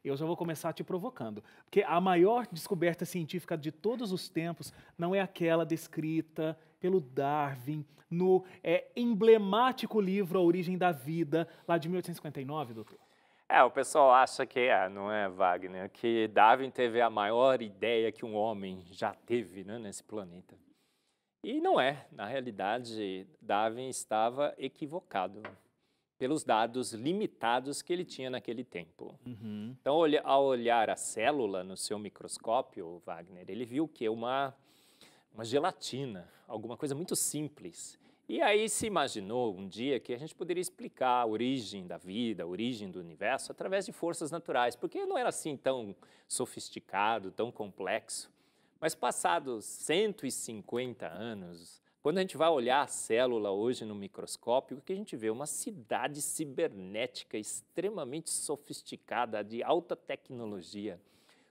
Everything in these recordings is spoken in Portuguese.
eu já vou começar te provocando. Porque a maior descoberta científica de todos os tempos não é aquela descrita pelo Darwin no emblemático livro A Origem da Vida, lá de 1859, doutor. O pessoal acha que não é, Wagner? Que Darwin teve a maior ideia que um homem já teve, né, nesse planeta. E não é. Na realidade, Darwin estava equivocado pelos dados limitados que ele tinha naquele tempo. Então, ao olhar a célula no seu microscópio, Wagner, ele viu que uma gelatina, alguma coisa muito simples. E aí se imaginou um dia que a gente poderia explicar a origem da vida, a origem do universo, através de forças naturais, porque não era assim tão sofisticado, tão complexo. Mas passados 150 anos, quando a gente vai olhar a célula hoje no microscópio, o que a gente vê? Uma cidade cibernética extremamente sofisticada, de alta tecnologia,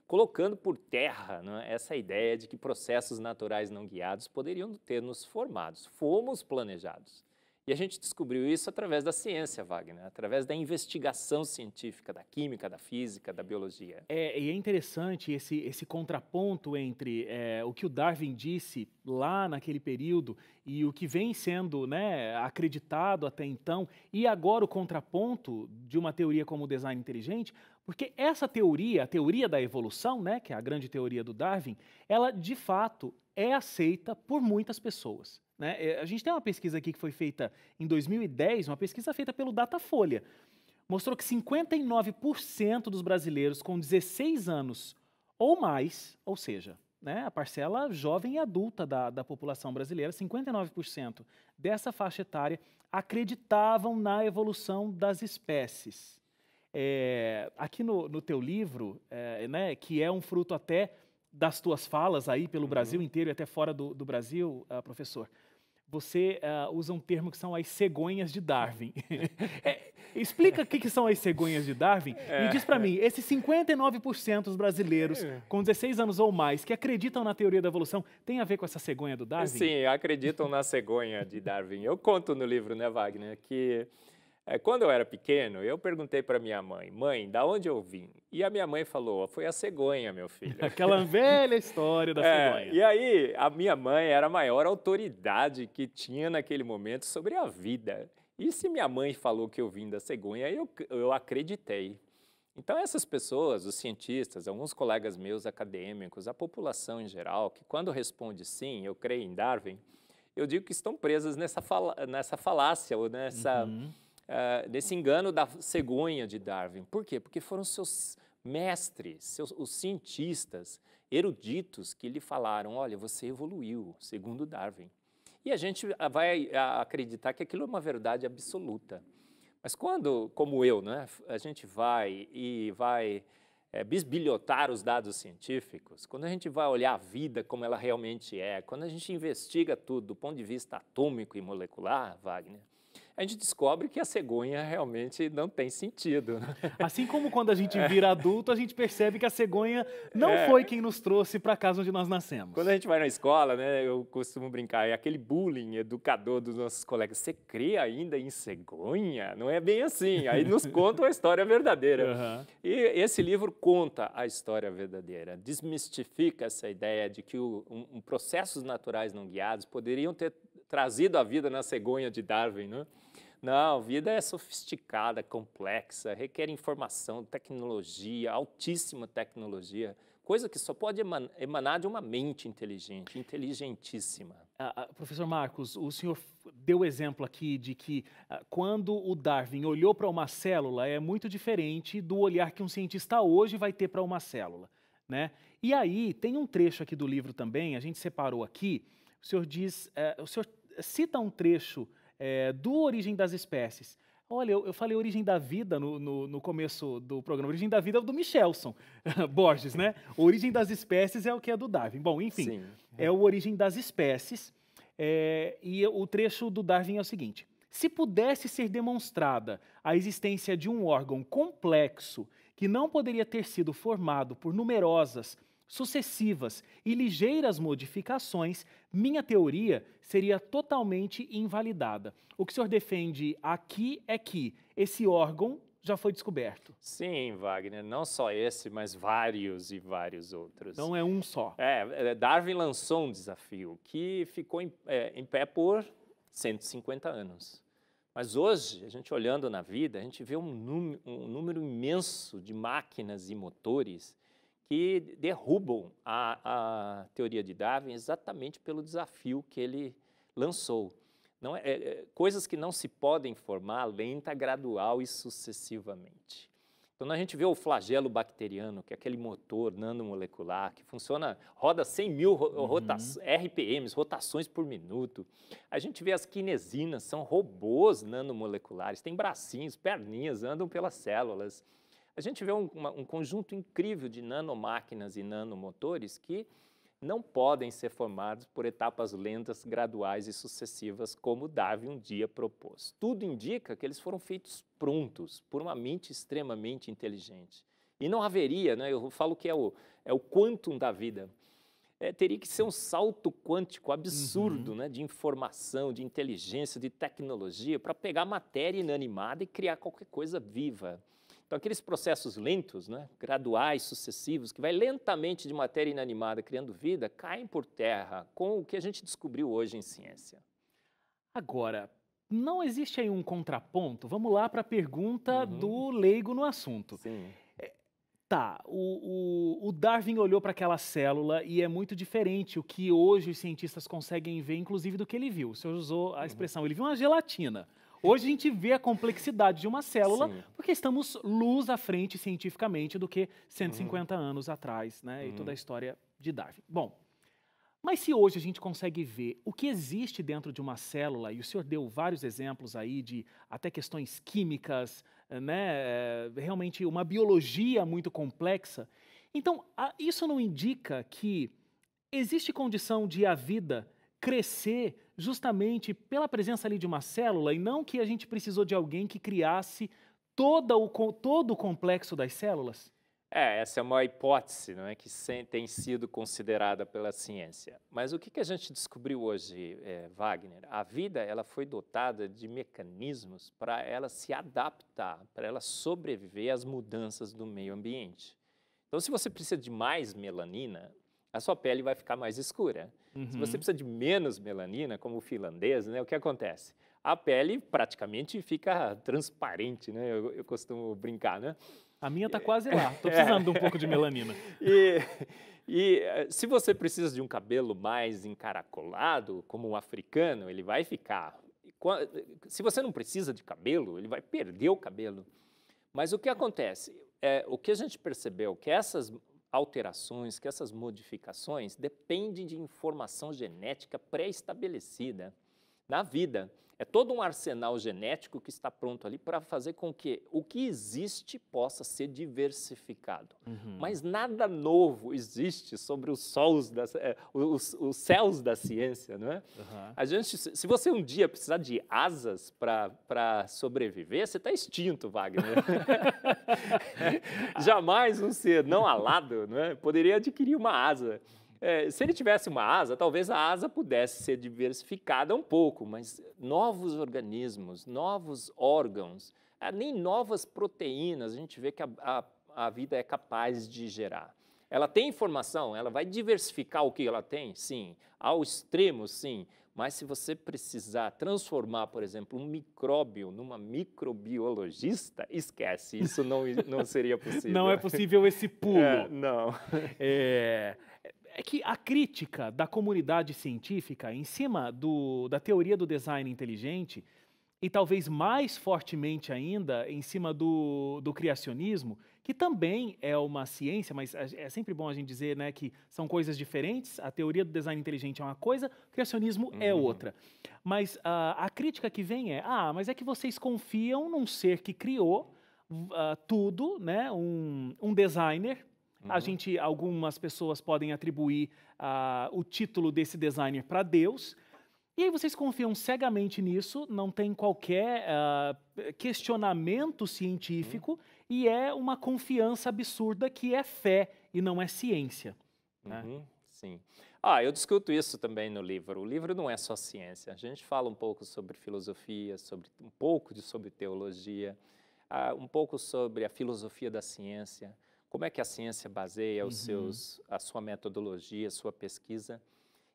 colocando por terra, né, essa ideia de que processos naturais não guiados poderiam ter nos formados. Fomos planejados. E a gente descobriu isso através da ciência, Wagner, através da investigação científica, da química, da física, da biologia. E é interessante esse contraponto entre o que o Darwin disse lá naquele período e o que vem sendo, né, acreditado até então, e agora o contraponto de uma teoria como o design inteligente, porque essa teoria, a teoria da evolução, né, que é a grande teoria do Darwin, ela de fato é aceita por muitas pessoas. Né? A gente tem uma pesquisa aqui que foi feita em 2010, uma pesquisa feita pelo Datafolha, mostrou que 59% dos brasileiros com 16 anos ou mais, ou seja, né, a parcela jovem e adulta da população brasileira, 59% dessa faixa etária acreditavam na evolução das espécies. Aqui no teu livro, né, que é um fruto até das tuas falas aí pelo Brasil inteiro e até fora do Brasil, professor, você usa um termo que são as cegonhas de Darwin. Explica o que são as cegonhas de Darwin e diz para mim, esses 59% dos brasileiros com 16 anos ou mais que acreditam na teoria da evolução tem a ver com essa cegonha do Darwin? Sim, acreditam na cegonha de Darwin. Eu conto no livro, né, Wagner, que quando eu era pequeno, eu perguntei para minha mãe, mãe, da onde eu vim? E a minha mãe falou, foi a cegonha, meu filho. Aquela velha história da cegonha. E aí, a minha mãe era a maior autoridade que tinha naquele momento sobre a vida. E se minha mãe falou que eu vim da cegonha, eu acreditei. Então, essas pessoas, os cientistas, alguns colegas meus acadêmicos, a população em geral, que quando responde sim, eu creio em Darwin, eu digo que estão presas nessa falácia ou nesse engano da cegonha de Darwin. Por quê? Porque foram seus mestres, os cientistas eruditos que lhe falaram, olha, você evoluiu, segundo Darwin. E a gente vai acreditar que aquilo é uma verdade absoluta. Mas quando, como eu, né, a gente vai bisbilhotar os dados científicos, quando a gente vai olhar a vida como ela realmente é, quando a gente investiga tudo do ponto de vista atômico e molecular, Wagner, a gente descobre que a cegonha realmente não tem sentido. Assim como quando a gente vira adulto, a gente percebe que a cegonha não foi quem nos trouxe para a casa onde nós nascemos. Quando a gente vai na escola, né, eu costumo brincar, é aquele bullying educador dos nossos colegas. Você crê ainda em cegonha? Não é bem assim. Aí nos contam a história verdadeira. E esse livro conta a história verdadeira, desmistifica essa ideia de que processos naturais não guiados poderiam ter trazido a vida na cegonha de Darwin, né? Não, vida é sofisticada, complexa, requer informação, tecnologia, altíssima tecnologia, coisa que só pode emanar de uma mente inteligente, inteligentíssima. Professor Marcos, o senhor deu exemplo aqui de que quando o Darwin olhou para uma célula é muito diferente do olhar que um cientista hoje vai ter para uma célula, né? E aí tem um trecho aqui do livro também, a gente separou aqui, o senhor cita um trecho do Origem das Espécies. Olha, eu falei Origem da Vida no começo do programa. Origem da Vida é o do Michelson Borges, né? Origem das Espécies é o que é do Darwin. Bom, enfim, sim, é o Origem das Espécies. E o trecho do Darwin é o seguinte. Se pudesse ser demonstrada a existência de um órgão complexo que não poderia ter sido formado por numerosas, sucessivas e ligeiras modificações, minha teoria seria totalmente invalidada. O que o senhor defende aqui é que esse órgão já foi descoberto. Sim, Wagner, não só esse, mas vários e vários outros. Não é um só. Darwin lançou um desafio que ficou em pé por 150 anos. Mas hoje, a gente olhando na vida, a gente vê um número imenso de máquinas e motores que derrubam a teoria de Darwin exatamente pelo desafio que ele lançou. Não coisas que não se podem formar lenta, gradual e sucessivamente. Então, a gente vê o flagelo bacteriano, que é aquele motor nanomolecular, que funciona, roda 100 mil RPMs, rotações por minuto. A gente vê as quinesinas, são robôs nanomoleculares, têm bracinhos, perninhas, andam pelas células. A gente vê um conjunto incrível de nanomáquinas e nanomotores que não podem ser formados por etapas lentas, graduais e sucessivas, como Darwin um dia propôs. Tudo indica que eles foram feitos prontos por uma mente extremamente inteligente. E não haveria, né, eu falo que é o quantum da vida, teria que ser um salto quântico absurdo, né, de informação, de inteligência, de tecnologia, para pegar matéria inanimada e criar qualquer coisa viva. Então, aqueles processos lentos, né, graduais, sucessivos, que vai lentamente de matéria inanimada criando vida, caem por terra com o que a gente descobriu hoje em ciência. Agora, não existe aí um contraponto? Vamos lá para a pergunta do leigo no assunto. Sim. Tá, o Darwin olhou para aquela célula e é muito diferente o que hoje os cientistas conseguem ver, inclusive do que ele viu. O senhor usou a expressão, ele viu uma gelatina. Hoje a gente vê a complexidade de uma célula, porque estamos luz à frente cientificamente do que 150 anos atrás, né? E toda a história de Darwin. Bom, mas se hoje a gente consegue ver o que existe dentro de uma célula, e o senhor deu vários exemplos aí de até questões químicas, né? Realmente uma biologia muito complexa, então isso não indica que existe condição de a vida crescer justamente pela presença ali de uma célula e não que a gente precisou de alguém que criasse todo o complexo das células? Essa é uma hipótese, não é, que tem sido considerada pela ciência. Mas o que a gente descobriu hoje, Wagner? A vida ela foi dotada de mecanismos para ela se adaptar, para ela sobreviver às mudanças do meio ambiente. Então, se você precisa de mais melanina, a sua pele vai ficar mais escura. Se você precisa de menos melanina, como o finlandês, né, o que acontece? A pele praticamente fica transparente, né? Eu costumo brincar, né? A minha está quase lá, estou precisando de um pouco de melanina. E se você precisa de um cabelo mais encaracolado, como um africano, ele vai ficar. Se você não precisa de cabelo, ele vai perder o cabelo. Mas o que acontece? O que a gente percebeu que essas alterações, que essas modificações dependem de informação genética pré-estabelecida na vida. É todo um arsenal genético que está pronto ali para fazer com que o que existe possa ser diversificado. Mas nada novo existe sobre os céus da ciência, não é? Se você um dia precisar de asas para sobreviver, você está extinto, Wagner. Jamais um ser não alado, não é, poderia adquirir uma asa. Se ele tivesse uma asa, talvez a asa pudesse ser diversificada um pouco, mas novos organismos, novos órgãos, nem novas proteínas a gente vê que a vida é capaz de gerar. Ela tem informação, ela vai diversificar o que ela tem? Sim. Ao extremo, sim. Mas se você precisar transformar, por exemplo, um micróbio numa microbiologista, esquece, isso não seria possível. Não é possível esse pulo. Não. É que a crítica da comunidade científica em cima da teoria do design inteligente, e talvez mais fortemente ainda em cima do criacionismo, que também é uma ciência, mas é sempre bom a gente dizer, né, que são coisas diferentes. A teoria do design inteligente é uma coisa, o criacionismo é outra. Mas a crítica que vem mas é que vocês confiam num ser que criou tudo, né, um designer. Algumas pessoas podem atribuir o título desse designer para Deus, e aí vocês confiam cegamente nisso, não tem qualquer questionamento científico, e é uma confiança absurda que é fé e não é ciência. Né? Sim. Eu discuto isso também no livro. O livro não é só ciência. A gente fala um pouco sobre filosofia, um pouco sobre teologia. um pouco sobre a filosofia da ciência, como é que a ciência baseia a sua metodologia, a sua pesquisa.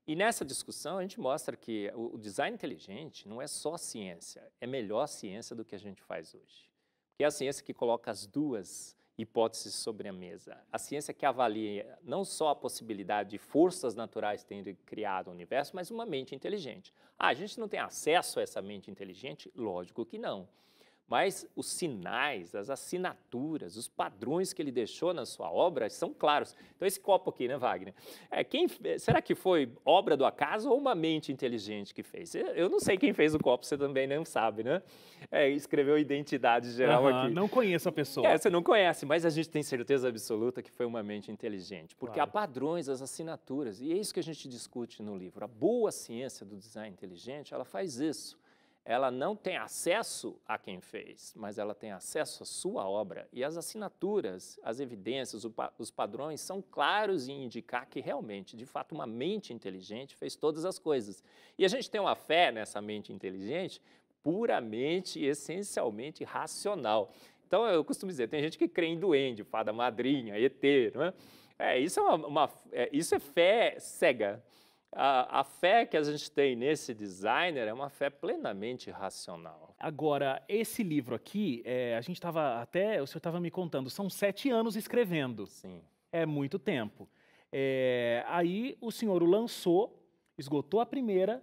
E nessa discussão a gente mostra que o design inteligente não é só ciência, é melhor ciência do que a gente faz hoje. Porque é a ciência que coloca as duas hipóteses sobre a mesa. A ciência que avalia não só a possibilidade de forças naturais terem criado o universo, mas uma mente inteligente. A gente não tem acesso a essa mente inteligente? Lógico que não. Mas os sinais, as assinaturas, os padrões que ele deixou na sua obra são claros. Então, esse copo aqui, né, Wagner? Será que foi obra do acaso ou uma mente inteligente que fez? Eu não sei quem fez o copo, você também não sabe, né? Escreveu identidade geral aqui. Não conheço a pessoa. Você não conhece, mas a gente tem certeza absoluta que foi uma mente inteligente. Porque Claro. há padrões, as assinaturas. E é isso que a gente discute no livro. A boa ciência do design inteligente, ela faz isso. Ela não tem acesso a quem fez, mas ela tem acesso à sua obra. E as assinaturas, as evidências, os padrões são claros em indicar que realmente, de fato, uma mente inteligente fez todas as coisas. E a gente tem uma fé nessa mente inteligente puramente e essencialmente racional. Então, eu costumo dizer, tem gente que crê em duende, fada madrinha, ET, não é? Isso é fé cega. A fé que a gente tem nesse designer é uma fé plenamente racional. Agora, esse livro aqui, o senhor estava me contando, são 7 anos escrevendo. Sim. É muito tempo. Aí o senhor o lançou, esgotou a primeira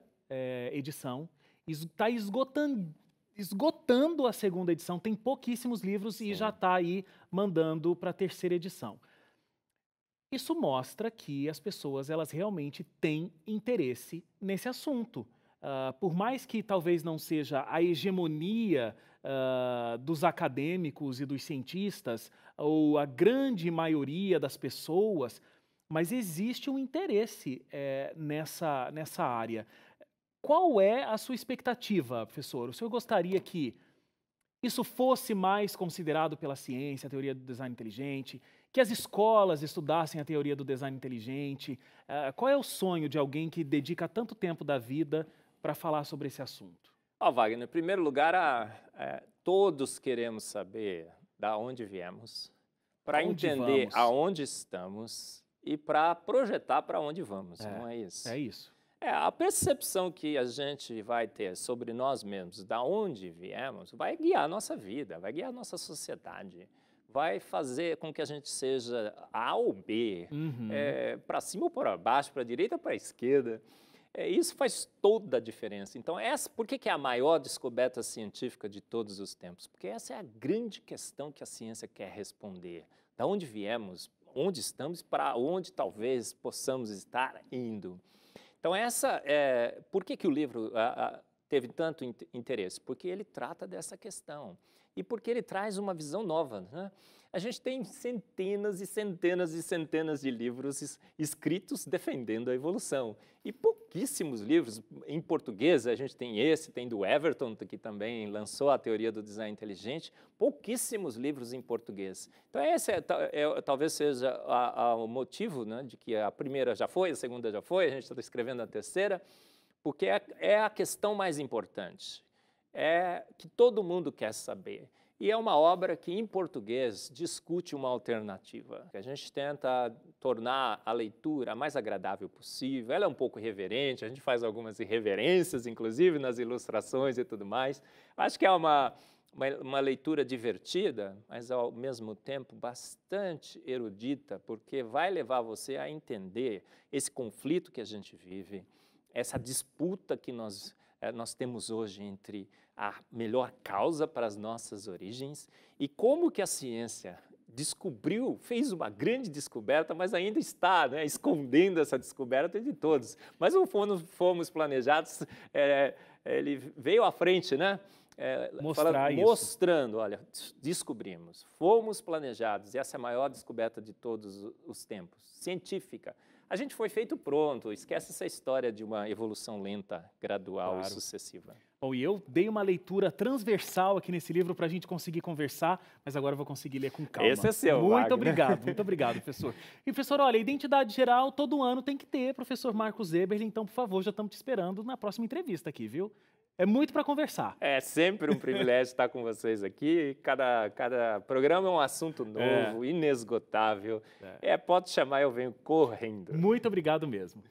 edição, está esgotando a segunda edição, tem pouquíssimos livros e já está aí mandando para a terceira edição. Isso mostra que as pessoas elas realmente têm interesse nesse assunto. Por mais que talvez não seja a hegemonia dos acadêmicos e dos cientistas, ou a grande maioria das pessoas, mas existe um interesse nessa área. Qual é a sua expectativa, professor? O senhor gostaria que isso fosse mais considerado pela ciência, a teoria do design inteligente, que as escolas estudassem a teoria do design inteligente? Qual é o sonho de alguém que dedica tanto tempo da vida para falar sobre esse assunto? Wagner, em primeiro lugar, todos queremos saber da onde viemos, para entender aonde estamos e para projetar para onde vamos, não é isso? É isso. A percepção que a gente vai ter sobre nós mesmos, da onde viemos, vai guiar a nossa vida, vai guiar a nossa sociedade, vai fazer com que a gente seja A ou B, para cima ou para baixo, para a direita ou para a esquerda. Isso faz toda a diferença. Então, por que é a maior descoberta científica de todos os tempos? Porque essa é a grande questão que a ciência quer responder. Da onde viemos, onde estamos, para onde talvez possamos estar indo. Então, por que o livro teve tanto interesse? Porque ele trata dessa questão e porque ele traz uma visão nova, né? A gente tem centenas e centenas e centenas de livros escritos defendendo a evolução e pouquíssimos livros em português. A gente tem do Everton, que também lançou a teoria do design inteligente, pouquíssimos livros em português. Então esse talvez seja o motivo, né, de que a primeira já foi, a segunda já foi, a gente está escrevendo a terceira, porque é a questão mais importante, é que todo mundo quer saber. E é uma obra que, em português, discute uma alternativa. A gente tenta tornar a leitura a mais agradável possível. Ela é um pouco irreverente, a gente faz algumas irreverências, inclusive, nas ilustrações e tudo mais. Acho que é uma leitura divertida, mas, ao mesmo tempo, bastante erudita, porque vai levar você a entender esse conflito que a gente vive, essa disputa que nós temos hoje entre a melhor causa para as nossas origens e como que a ciência fez uma grande descoberta, mas ainda está, né, escondendo essa descoberta de todos. Mas não fomos planejados, ele veio à frente, né? Mostrando, olha, descobrimos, fomos planejados, e essa é a maior descoberta de todos os tempos, científica. A gente foi feito pronto, esquece essa história de uma evolução lenta, gradual e sucessiva. Bom, e eu dei uma leitura transversal aqui nesse livro para a gente conseguir conversar, mas agora eu vou conseguir ler com calma. Esse é seu, Muito obrigado, professor. E, professor, olha, identidade geral, todo ano tem que ter, professor Marcos Eberle, então, por favor, já estamos te esperando na próxima entrevista aqui, viu? É muito para conversar. É sempre um privilégio estar com vocês aqui. Cada programa é um assunto novo, inesgotável. Pode chamar, eu venho correndo. Muito obrigado mesmo.